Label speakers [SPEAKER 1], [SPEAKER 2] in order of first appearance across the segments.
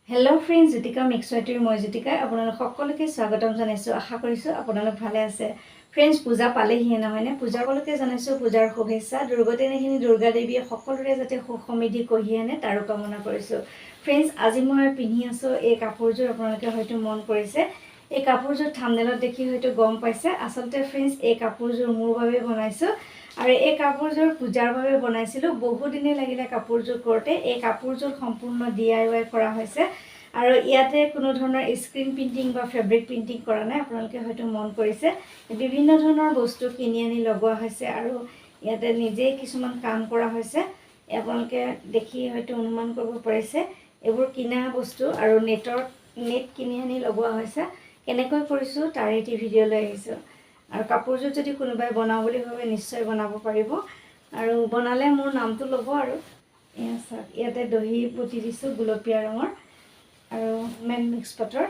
[SPEAKER 1] Hello' friends, Jyotika মিক্সৱাইটিৰ মই জ্যোতিকা আপোনালোক সকলোকে স্বাগতম জনাইছোঁ। আশা কৰিছোঁ আপোনালোক ভালে আছে। ফ্ৰেণ্ডছ, পূজা পালেহিয়ে নহয়নে? পূজাকলৈকে জনাইছোঁ পূজাৰ শুভেচ্ছা। দুৰ্গতিনিখিনি দুৰ্গা দেৱীয়ে সকলোৰে যাতে সুখ সমৃদ্ধি কঢ়িয়াই আনে তাৰো কামনা কৰিছোঁ। ফ্ৰেণ্ডছ, আজি মই পিন্ধি আছোঁ এই কাপোৰযোৰ। আপোনালোকে হয়তো মন কৰিছে, এই কাপোৰযোৰ থাম্বনেইলত দেখি হয়তো গম পাইছে। আচলতে ফ্ৰেণ্ডছ, এই কাপোৰযোৰ মোৰ বাবে বনাইছোঁ আৰু এই কাপোৰযোৰ পূজাৰ বাবে বনাইছিলোঁ। বহুদিনে লাগিলে কাপোৰযোৰ কৰোঁতে। এই কাপোৰযোৰ সম্পূৰ্ণ DIY কৰা হৈছে আৰু ইয়াতে কোনো ধৰণৰ স্ক্ৰীন প্ৰিণ্টিং বা ফেব্ৰিক প্ৰিণ্টিং কৰা নাই। আপোনালোকে হয়তো মন কৰিছে, বিভিন্ন ধৰণৰ বস্তু কিনি আনি লগোৱা হৈছে আৰু ইয়াতে নিজেই কিছুমান কাম কৰা হৈছে। আপোনালোকে দেখি হয়তো অনুমান কৰিব পাৰিছে এইবোৰ কিনা বস্তু আৰু নেট কিনি আনি লগোৱা হৈছে। কেনেকৈ কৰিছোঁ তাৰ এটি ভিডিঅ' লৈ আহিছোঁ। আৰু কাপোৰযোৰ যদি কোনোবাই বনাওঁ বুলি ভাবে নিশ্চয় বনাব পাৰিব আৰু বনালে মোৰ নামটো ল'ব। আৰু এয়া চাওক, ইয়াতে দহি বটি দিছোঁ গুলপীয়া ৰঙৰ আৰু মেট মিক্স পাটৰ।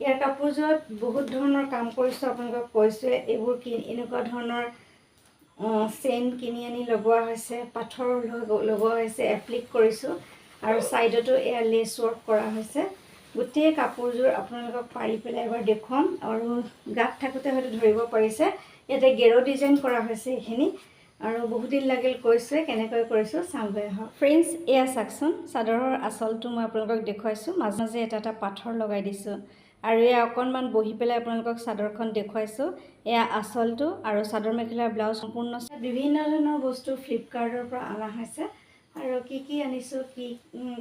[SPEAKER 1] ইয়াৰ কাপোৰযোৰত বহুত ধৰণৰ কাম কৰিছোঁ। আপোনালোকক কৈছোঁৱে, এইবোৰ এনেকুৱা ধৰণৰ চেইন কিনি আনি লগোৱা হৈছে, পাথৰ লগোৱা হৈছে, এপ্লিক কৰিছোঁ আৰু ছাইডতো এয়া লেছ ৱৰ্ক কৰা হৈছে। গোটেই কাপোৰযোৰ আপোনালোকক পাৰি পেলাই এবাৰ দেখুৱাম আৰু গাত থাকোঁতে হয়তো ধৰিব পাৰিছে। ইয়াতে গেৰ' ডিজাইন কৰা হৈছে এইখিনি আৰু বহুদিন লাগিল কৈছোঁৱে কেনেকৈ কৰিছোঁ চাওঁগৈ আহক। ফ্ৰেণ্ডছ, এয়া চাওকচোন, চাদৰৰ আঁচলটো মই আপোনালোকক দেখুৱাইছোঁ। মাজে মাজে এটা পাথৰ লগাই দিছোঁ আৰু এয়া অকণমান বহি পেলাই আপোনালোকক চাদৰখন দেখুৱাইছোঁ। এয়া আঁচলটো আৰু চাদৰ মেখেলাৰ ব্লাউজ সম্পূৰ্ণ। বিভিন্ন ধৰণৰ বস্তু ফ্লিপকাৰ্টৰ পৰা অনা হৈছে আৰু কি আনিছোঁ,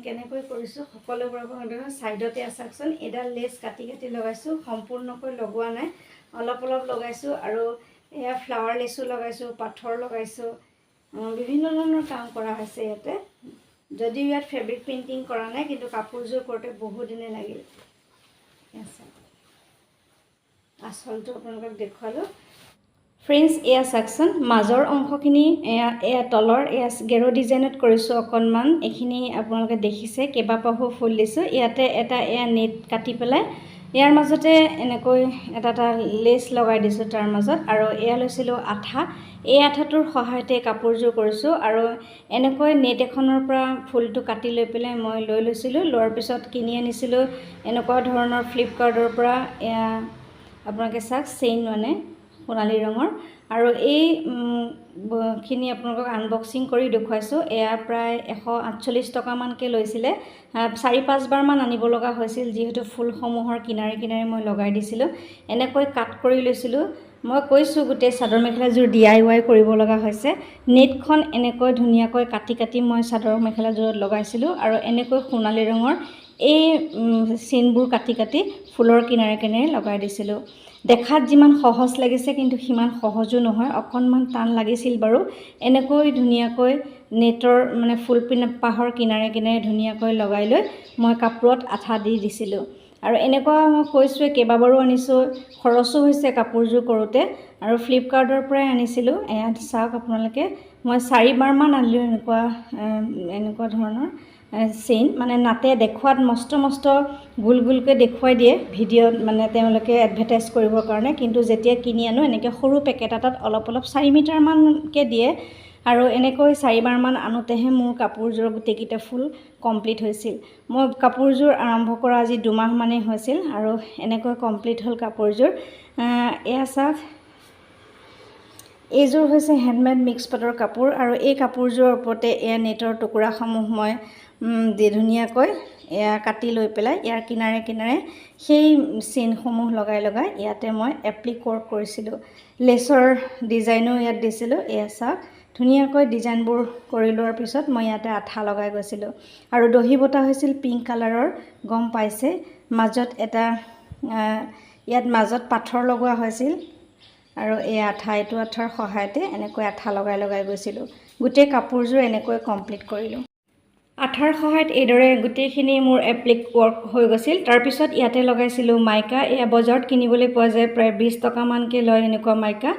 [SPEAKER 1] কেনেকৈ কৰিছোঁ সকলোবোৰ আপোনালোকক ছাইডতে চাওকচোন। এডাল লেছ কাটি লগাইছোঁ, সম্পূৰ্ণকৈ লগোৱা নাই, অলপ লগাইছোঁ আৰু এয়া ফ্লাৱাৰ লেছো লগাইছোঁ, পাথৰ লগাইছোঁ। বিভিন্ন ধৰণৰ কাম কৰা হৈছে ইয়াতে। যদিও ইয়াত ফেব্ৰিক প্ৰিণ্টিং কৰা নাই, কিন্তু কাপোৰযোৰ কৰোঁতে বহুদিনে লাগিল। আঁচলটো আপোনালোকক দেখুৱালোঁ। ফ্ৰেণ্ডছ, এয়া চাওকচোন, মাজৰ অংশখিনি এয়া তলৰ এয়া গেৰ' ডিজাইনত কৰিছোঁ অকণমান। এইখিনি আপোনালোকে দেখিছে, কেইবাপাহো ফুল দিছোঁ। ইয়াতে এয়া নেট কাটি পেলাই ইয়াৰ মাজতে এনেকৈ এটা লেছ লগাই দিছোঁ তাৰ মাজত আৰু এয়া লৈছিলোঁ আঠা। এই আঠাটোৰ সহায়তে কাপোৰযোৰ কৰিছোঁ আৰু এনেকৈ নেট এখনৰ পৰা ফুলটো কাটি লৈ পেলাই মই লৈ লৈছিলোঁ। লোৱাৰ পিছত কিনি আনিছিলোঁ এনেকুৱা ধৰণৰ ফ্লিপকাৰ্টৰ পৰা। এয়া আপোনালোকে চাওক, চেইন মানে সোণালী ৰঙৰ আৰু এইখিনি আপোনালোকক আনবক্সিং কৰি দেখুৱাইছোঁ। এয়া প্ৰায় 148 টকামানকৈ লৈছিলে। 4-5 বাৰমান আনিব লগা হৈছিল, যিহেতু ফুলসমূহৰ কিনাৰে কিনাৰে মই লগাই দিছিলোঁ। এনেকৈ কাট কৰি লৈছিলোঁ। মই কৈছোঁ গোটেই চাদৰ মেখেলাযোৰ DIY কৰিব লগা হৈছে। নেটখন এনেকৈ ধুনীয়াকৈ কাটি মই চাদৰ মেখেলাযোৰত লগাইছিলোঁ আৰু এনেকৈ সোণালী ৰঙৰ এই চিনবোৰ কাটি ফুলৰ কিনাৰে কিনাৰে লগাই দিছিলোঁ। দেখাত যিমান সহজ লাগিছে, কিন্তু সিমান সহজো নহয়, অকণমান টান লাগিছিল বাৰু। এনেকৈ ধুনীয়াকৈ নেটৰ মানে ফুল পাহৰ কিনাৰে কিনাৰে ধুনীয়াকৈ লগাই লৈ মই কাপোৰত আঠা দি দিছিলোঁ। আৰু এনেকুৱা মই কৈছোঁৱে কেইবাবাৰো আনিছোঁ, খৰচো হৈছে কাপোৰযোৰ কৰোঁতে আৰু ফ্লিপকাৰ্টৰ পৰাই আনিছিলোঁ। এয়া চাওক আপোনালোকে, মই 4 বাৰমান আনিলোঁ এনেকুৱা ধৰণৰ চেইন। মানে নাতে দেখুৱাত মস্ত গোলকৈ দেখুৱাই দিয়ে ভিডিঅ'ত, মানে তেওঁলোকে এডভাৰটাইজ কৰিবৰ কাৰণে। কিন্তু যেতিয়া কিনি আনো এনেকৈ সৰু পেকেট এটাত অলপ 4 মিটাৰমানকৈ দিয়ে আৰু এনেকৈ 4 বাৰমান আনোতেহে মোৰ কাপোৰযোৰৰ গোটেইকেইটা ফুল কমপ্লিট হৈছিল। মই কাপোৰযোৰ আৰম্ভ কৰা আজি 2 মাহমানেই হৈছিল আৰু এনেকৈ কমপ্লিট হ'ল কাপোৰযোৰ। এয়া চাওক, এইযোৰ হৈছে হেণ্ডমেড মিক্স পাটৰ কাপোৰ আৰু এই কাপোৰযোৰৰ ওপৰতে এয়া নেটৰ টুকুৰাসমূহ মই ধুনীয়াকৈ এয়া কাটি লৈ পেলাই ইয়াৰ কিনাৰে কিনাৰে সেই চেইনসমূহ লগাই ইয়াতে মই এপ্লিক ৱৰ্ক কৰিছিলোঁ। লেছৰ ডিজাইনো ইয়াত দিছিলোঁ। এয়া চাওক, ধুনীয়াকৈ ডিজাইনবোৰ কৰি লোৱাৰ পিছত মই ইয়াতে আঠা লগাই গৈছিলোঁ আৰু দহি বটা হৈছিল পিংক কালাৰৰ, গম পাইছে। মাজত ইয়াত মাজত পাথৰ লগোৱা হৈছিল আৰু এই এইটো আঠাৰ সহায়তে এনেকৈ আঠা লগাই গৈছিলোঁ। গোটেই কাপোৰযোৰ এনেকৈ কমপ্লিট কৰিলোঁ। আঠাৰ সহায়ত এইদৰে গোটেইখিনি মোৰ এপ্লিক ৱৰ্ক হৈ গৈছিল। তাৰপিছত ইয়াতে লগাইছিলোঁ মাইকা। এয়া বজাৰত কিনিবলৈ পোৱা যায়, প্ৰায় 20 টকামানকৈ লয় এনেকুৱা মাইকা।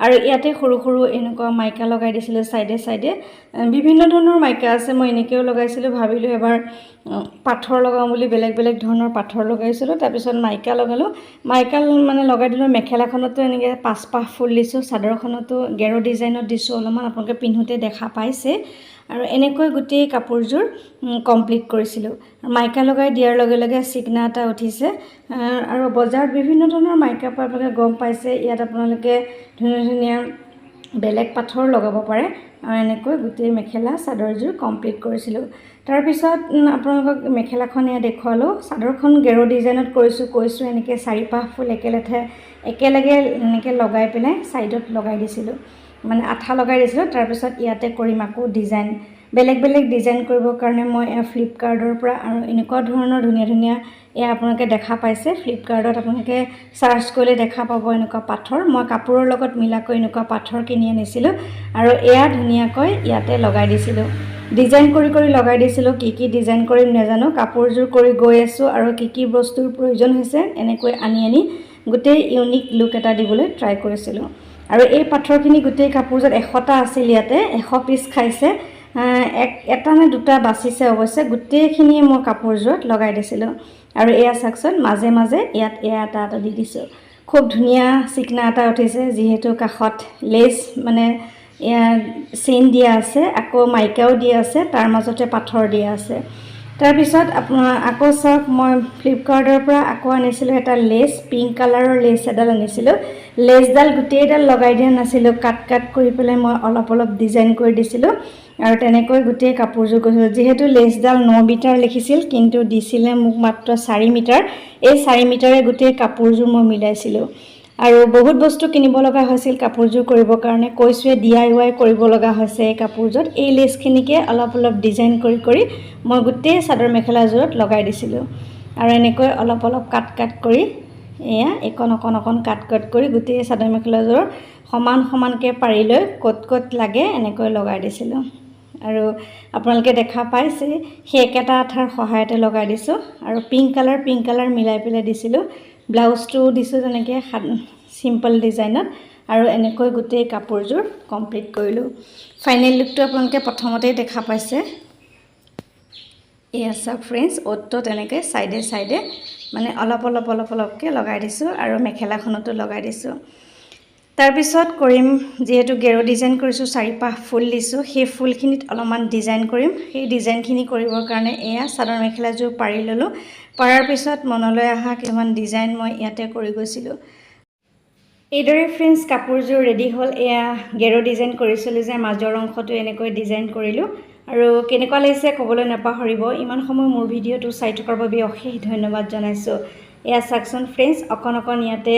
[SPEAKER 1] আৰু ইয়াতে সৰু এনেকুৱা মাইকা লগাই দিছিলোঁ চাইডে। বিভিন্ন ধৰণৰ মাইকা আছে, মই এনেকৈও লগাইছিলোঁ। ভাবিলোঁ এবাৰ পাথৰ লগাওঁ বুলি বেলেগ ধৰণৰ পাথৰ লগাইছিলোঁ। তাৰপিছত মাইকা লগালোঁ। মাইকা মানে লগাই দিলোঁ। মেখেলাখনতো এনেকৈ 5 পাহ ফুল দিছোঁ, চাদৰখনতো গেৰ' ডিজাইনত দিছোঁ অলপমান, আপোনালোকে পিন্ধোতে দেখা পাইছে। আৰু এনেকৈ গোটেই কাপোৰযোৰ কমপ্লিট কৰিছিলোঁ। মাইকা লগাই দিয়াৰ লগে লগে চিকনা এটা উঠিছে আৰু বজাৰত বিভিন্ন ধৰণৰ মাইকা পোৱা আপোনালোকে গম পাইছে। ইয়াত আপোনালোকে ধুনীয়া ধুনীয়া বেলেগ পাথৰ লগাব পাৰে আৰু এনেকৈ গোটেই মেখেলা চাদৰযোৰ কমপ্লিট কৰিছিলোঁ। তাৰপিছত আপোনালোকক মেখেলাখন এয়া দেখুৱালোঁ। চাদৰখন গেৰো ডিজাইনত কৈছোঁ এনেকৈ 4-5 ফুল একেলগে এনেকৈ লগাই পেলাই ছাইডত লগাই দিছিলোঁ, মানে আঠা লগাই দিছিলোঁ। তাৰপিছত ইয়াতে কৰিম আকৌ ডিজাইন, বেলেগ বেলেগ ডিজাইন কৰিবৰ কাৰণে মই এয়া ফ্লিপকাৰ্টৰ পৰা আৰু এনেকুৱা ধৰণৰ ধুনীয়া ধুনীয়া এয়া আপোনালোকে দেখা পাইছে। ফ্লিপকাৰ্টত আপোনালোকে চাৰ্চ কৰিলে দেখা পাব এনেকুৱা পাথৰ। মই কাপোৰৰ লগত মিলাকৈ এনেকুৱা পাথৰ কিনি আনিছিলোঁ আৰু এয়া ধুনীয়াকৈ ইয়াতে লগাই দিছিলোঁ। ডিজাইন কৰি কৰি লগাই দিছিলোঁ। কি ডিজাইন কৰিম নাজানো, কাপোৰযোৰ কৰি গৈ আছোঁ আৰু কি বস্তুৰ প্ৰয়োজন হৈছে এনেকৈ আনি গোটেই ইউনিক লুক এটা দিবলৈ ট্ৰাই কৰিছিলোঁ। আৰু এই পাথৰখিনি গোটেই কাপোৰযোৰত 100টা আছিল, ইয়াতে 100 পিচ খাইছে। এটা নে দুটা বাচিছে অৱশ্যে, গোটেইখিনিয়ে মই কাপোৰযোৰত লগাই দিছিলোঁ। আৰু এয়া চাওকচোন, মাজে মাজে ইয়াত এয়া এটা দি দিছোঁ। খুব ধুনীয়া চিকনা এটা উঠিছে, যিহেতু কাষত লেচ মানে এয়া চেইন দিয়া আছে, আকৌ মাইকাও দিয়া আছে, তাৰ মাজতে পাথৰ দিয়া আছে। তাৰপিছত আকৌ চাওক, মই ফ্লিপকাৰ্টৰ পৰা আকৌ আনিছিলোঁ এটা লেচ, পিংক কালাৰৰ লেচ এডাল আনিছিলোঁ। লেচডাল গোটেইডাল লগাই দিয়া নাছিলোঁ, কাট কৰি পেলাই মই অলপ ডিজাইন কৰি দিছিলোঁ আৰু তেনেকৈ গোটেই কাপোৰযোৰ কৰিছিলোঁ। যিহেতু লেচডাল 9 মিটাৰ লিখিছিল, কিন্তু দিছিলে মোক মাত্ৰ 4 মিটাৰ। এই 4 মিটাৰে গোটেই কাপোৰযোৰ মই মিলাইছিলোঁ আৰু বহুত বস্তু কিনিব লগা হৈছিল কাপোৰযোৰ কৰিবৰ কাৰণে। কৈছোৱে DIY কৰিব লগা হৈছে এই কাপোৰযোৰত। এই লেচখিনিকে অলপ ডিজাইন কৰি মই গোটেই চাদৰ মেখেলাযোৰত লগাই দিছিলোঁ আৰু এনেকৈ অলপ কাট কৰি এয়া অকণ কাট কৰি গোটেই চাদৰ মেখেলাযোৰৰ সমানকৈ পাৰি লৈ ক'ত লাগে এনেকৈ লগাই দিছিলোঁ। আৰু আপোনালোকে দেখা পাইছে সেই একেটা আঠাৰ সহায়তে লগাই দিছোঁ আৰু পিংক কালাৰ মিলাই পেলাই দিছিলোঁ। ব্লাউজটোও দিছোঁ তেনেকৈ চিম্পল ডিজাইনত আৰু এনেকৈ গোটেই কাপোৰযোৰ কমপ্লিট কৰিলোঁ। ফাইনেল লুকটো আপোনালোকে প্ৰথমতেই দেখা পাইছে। এয়া চাওক ফ্ৰেণ্ডছ, অ'তটো তেনেকৈ চাইডে মানে অলপকৈ লগাই দিছোঁ আৰু মেখেলাখনতো লগাই দিছোঁ। তাৰপিছত কৰিম, যিহেতু গেৰো ডিজাইন কৰিছোঁ, 4-5 ফুল দিছোঁ, সেই ফুলখিনিত অলপমান ডিজাইন কৰিম। সেই ডিজাইনখিনি কৰিবৰ কাৰণে এয়া চাদৰ মেখেলাযোৰ পাৰি ল'লোঁ। পাৰাৰ পিছত মনলৈ অহা কিছুমান ডিজাইন মই ইয়াতে কৰি গৈছিলোঁ। এইদৰে ফ্ৰেণ্ডছ কাপোৰযোৰ ৰেডি হ'ল। এয়া গেৰো ডিজাইন কৰিছিলোঁ যে মাজৰ অংশটো এনেকৈ ডিজাইন কৰিলোঁ আৰু কেনেকুৱা লাগিছে ক'বলৈ নাপাহৰিব। ইমান সময় মোৰ ভিডিঅ'টো চাই থকাৰ বাবে অশেষ ধন্যবাদ জনাইছোঁ। এয়া চাওকচোন ফ্ৰেণ্ডছ, অকণ ইয়াতে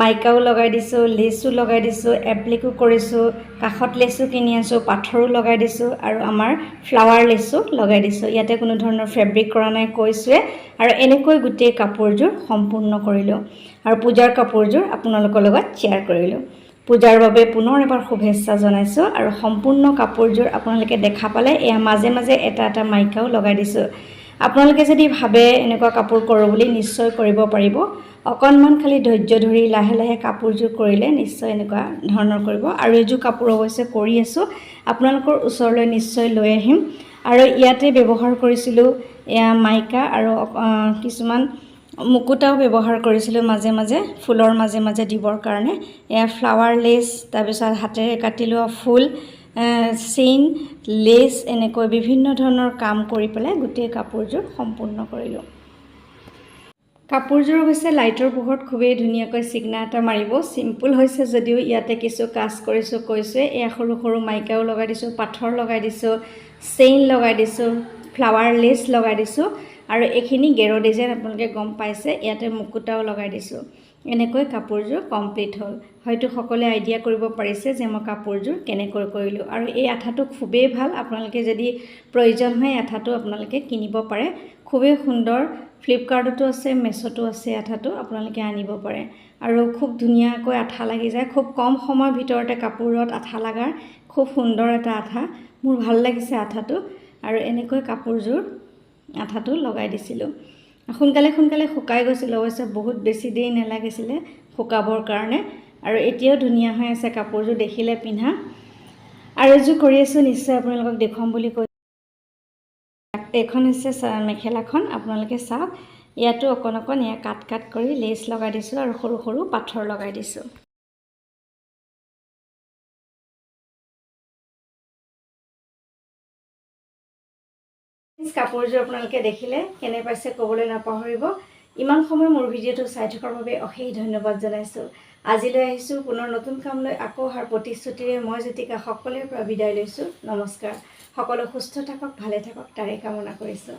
[SPEAKER 1] মাইকাও লগাই দিছোঁ, লেচো লগাই দিছোঁ, এপ্লিকো কৰিছোঁ, কাষত লেচো কিনি আছোঁ, পাথৰো লগাই দিছোঁ আৰু আমাৰ ফ্লাৱাৰ লেচো লগাই দিছোঁ। ইয়াতে কোনো ধৰণৰ ফেব্ৰিক কৰা নাই কৈছোৱে। আৰু এনেকৈ গোটেই কাপোৰযোৰ সম্পূৰ্ণ কৰিলোঁ আৰু পূজাৰ কাপোৰযোৰ আপোনালোকৰ লগত শ্বেয়াৰ কৰিলোঁ। পূজাৰ বাবে পুনৰ এবাৰ শুভেচ্ছা জনাইছোঁ আৰু সম্পূৰ্ণ কাপোৰযোৰ আপোনালোকে দেখা পালে এয়া মাজে এটা মাইকাও লগাই দিছোঁ। আপোনালোকে যদি ভাবে এনেকুৱা কাপোৰ কৰোঁ বুলি, নিশ্চয় কৰিব পাৰিব। অকণমান খালি ধৈৰ্য ধৰি লাহে কাপোৰযোৰ কৰিলে নিশ্চয় এনেকুৱা ধৰণৰ কৰিব। আৰু এইযোৰ কাপোৰ অৱশ্যে কৰি আছোঁ, আপোনালোকৰ ওচৰলৈ নিশ্চয় লৈ আহিম। আৰু ইয়াতে ব্যৱহাৰ কৰিছিলোঁ এয়া মাইকা আৰু কিছুমান মুকুতাও ব্যৱহাৰ কৰিছিলোঁ মাজে ফুলৰ মাজে দিবৰ কাৰণে। এয়া ফ্লাৱাৰ লেচ, তাৰপিছত হাতেৰে কাটি লোৱা ফুল, চেইন, লেচ, এনেকৈ বিভিন্ন ধৰণৰ কাম কৰি পেলাই গোটেই কাপোৰযোৰ সম্পূৰ্ণ কৰিলোঁ। কাপোৰযোৰ অৱশ্যে লাইটৰ পোহৰত খুবেই ধুনীয়াকৈ চিকনা এটা মাৰিব। চিম্পুল হৈছে যদিও ইয়াতে কিছু কাজ কৰিছোঁ কৈছোৱে। এয়া সৰু মাইকাও লগাই দিছোঁ, পাথৰ লগাই দিছোঁ, চেইন লগাই দিছোঁ, ফ্লাৱাৰ লেচ লগাই দিছোঁ আৰু এইখিনি গেৰো ডিজাইন আপোনালোকে গম পাইছে। ইয়াতে মুকুতাও লগাই দিছোঁ। এনেকৈ কাপোৰযোৰ কমপ্লিট হ'ল। হয়তো সকলোৱে আইডিয়া কৰিব পাৰিছে যে মই কাপোৰযোৰ কেনেকৈ কৰিলোঁ। আৰু এই আঠাটো খুবেই ভাল, আপোনালোকে যদি প্ৰয়োজন হয় আঠাটো আপোনালোকে কিনিব পাৰে। খুবেই সুন্দৰ, ফ্লিপকাৰ্টতো আছে, মেছতো আছে। আঠাটো আপোনালোকে আনিব পাৰে আৰু খুব ধুনীয়াকৈ আঠা লাগি যায়। খুব কম সময়ৰ ভিতৰতে কাপোৰত আঠা লগাৰ খুব সুন্দৰ এটা আঠা। মোৰ ভাল লাগিছে আঠাটো। আৰু এনেকৈ কাপোৰযোৰ আঠাটো লগাই দিছিলোঁ। সোনকালে শুকাই গৈছিল অৱশ্যে, বহুত বেছি দেৰি নালাগিছিলে শুকাবৰ কাৰণে। আৰু এতিয়াও ধুনীয়া হৈ আছে কাপোৰযোৰ, দেখিলে পিন্ধা। আৰু এযোৰ কৰি আছোঁ, নিশ্চয় আপোনালোকক দেখুৱাম বুলি কৈ। এইখন হৈছে মেখেলাখন, আপোনালোকে চাওক। ইয়াতো অকণ এয়া কাট কৰি লেচ লগাই দিছোঁ আৰু সৰু পাথৰ লগাই দিছোঁ। কাপোৰযোৰ আপোনালোকে দেখিলে কেনে পাইছে ক'বলৈ নাপাহৰিব। ইমান সময় মোৰ ভিডিঅ'টো চাই থকাৰ বাবে অশেষ ধন্যবাদ জনাইছোঁ। আজিলৈ আহিছোঁ পুনৰ নতুন কাম লৈ, আকৌ অহাৰ প্ৰতিশ্ৰুতিৰে মই জ্যোতিকা সকলোৰে পৰা বিদায় লৈছোঁ। নমস্কাৰ। সকলো সুস্থ থাকক, ভালে থাকক তাৰে কামনা কৰিছোঁ।